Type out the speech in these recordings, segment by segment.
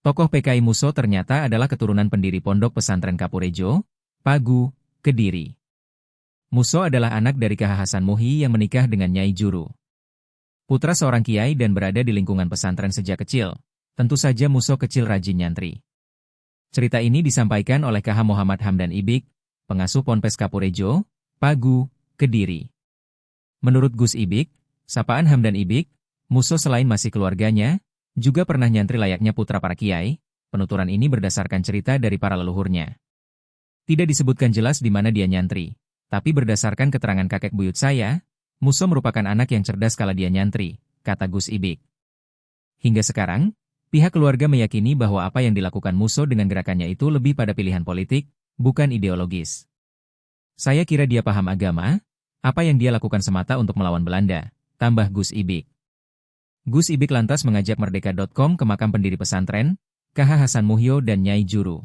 Tokoh PKI Muso ternyata adalah keturunan pendiri Pondok Pesantren Kapurejo, Pagu, Kediri. Muso adalah anak dari KH Hasan Muhi yang menikah dengan Nyai Juru. Putra seorang kiai dan berada di lingkungan pesantren sejak kecil. Tentu saja Muso kecil rajin nyantri. Cerita ini disampaikan oleh KH Muhammad Hamdan Ibik, pengasuh Ponpes Kapurejo, Pagu, Kediri. Menurut Gus Ibik, sapaan Hamdan Ibik, Muso selain masih keluarganya, juga pernah nyantri layaknya putra para kiai. Penuturan ini berdasarkan cerita dari para leluhurnya. Tidak disebutkan jelas di mana dia nyantri, tapi berdasarkan keterangan kakek buyut saya, Muso merupakan anak yang cerdas kala dia nyantri, kata Gus Ibik. Hingga sekarang, pihak keluarga meyakini bahwa apa yang dilakukan Muso dengan gerakannya itu lebih pada pilihan politik, bukan ideologis. Saya kira dia paham agama, apa yang dia lakukan semata untuk melawan Belanda, tambah Gus Ibik. Gus Ibik lantas mengajak Merdeka.com ke makam pendiri pesantren, KH Hasan Muhyo dan Nyai Juru.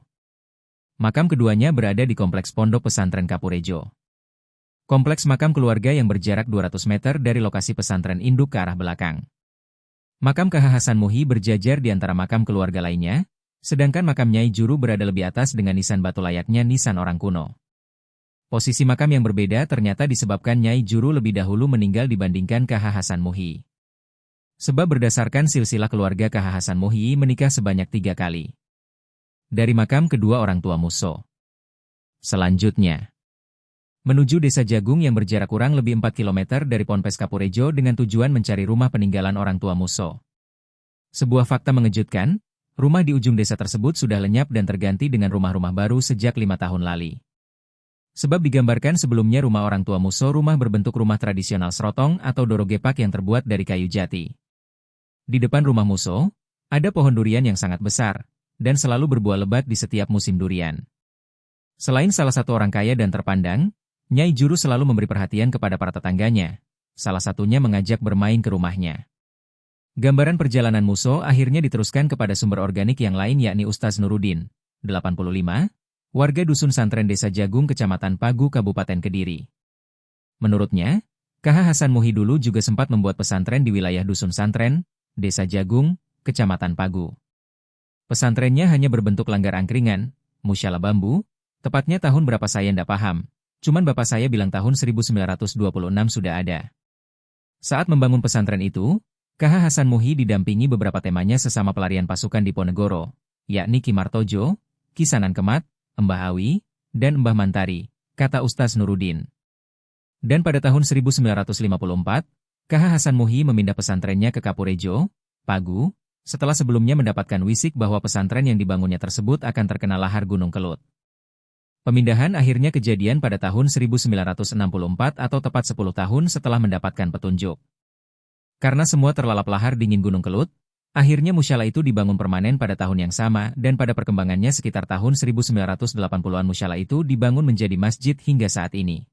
Makam keduanya berada di Kompleks Pondok Pesantren Kapurejo. Kompleks makam keluarga yang berjarak 200 meter dari lokasi pesantren induk ke arah belakang. Makam KH Hasan Muhi berjajar di antara makam keluarga lainnya, sedangkan makam Nyai Juru berada lebih atas dengan nisan batu layaknya nisan orang kuno. Posisi makam yang berbeda ternyata disebabkan Nyai Juru lebih dahulu meninggal dibandingkan KH Hasan Muhi. Sebab berdasarkan silsilah keluarga KH Hasan Muhi menikah sebanyak 3 kali. Dari makam kedua orang tua Muso. Selanjutnya, menuju Desa Jagung yang berjarak kurang lebih 4 km dari Ponpes Kapurejo dengan tujuan mencari rumah peninggalan orang tua Muso. Sebuah fakta mengejutkan, rumah di ujung desa tersebut sudah lenyap dan terganti dengan rumah-rumah baru sejak 5 tahun lalu. Sebab digambarkan sebelumnya rumah orang tua Muso rumah berbentuk rumah tradisional serotong atau dorogepak yang terbuat dari kayu jati. Di depan rumah Muso, ada pohon durian yang sangat besar, dan selalu berbuah lebat di setiap musim durian. Selain salah satu orang kaya dan terpandang, Nyai Juru selalu memberi perhatian kepada para tetangganya, salah satunya mengajak bermain ke rumahnya. Gambaran perjalanan Muso akhirnya diteruskan kepada sumber organik yang lain yakni Ustaz Nurudin, 85, warga Dusun Santren Desa Jagung Kecamatan Pagu Kabupaten Kediri. Menurutnya, KH Hasan Muhi dulu juga sempat membuat pesantren di wilayah Dusun Santren, Desa Jagung, Kecamatan Pagu. Pesantrennya hanya berbentuk langgar angkringan, musyalah bambu, tepatnya tahun berapa saya ndak paham, cuman bapak saya bilang tahun 1926 sudah ada. Saat membangun pesantren itu, KH Hasan Muhi didampingi beberapa temanya sesama pelarian pasukan di Ponegoro, yakni Ki Martojo, Ki Sanan Kemat, Mbah Awi, dan Mbah Mantari, kata Ustaz Nurudin. Dan pada tahun 1954, KH Hasan Muhi memindah pesantrennya ke Kapurejo, Pagu, setelah sebelumnya mendapatkan wisik bahwa pesantren yang dibangunnya tersebut akan terkena lahar Gunung Kelut. Pemindahan akhirnya kejadian pada tahun 1964 atau tepat 10 tahun setelah mendapatkan petunjuk. Karena semua terlalap lahar dingin Gunung Kelut, akhirnya musyalah itu dibangun permanen pada tahun yang sama dan pada perkembangannya sekitar tahun 1980-an musyalah itu dibangun menjadi masjid hingga saat ini.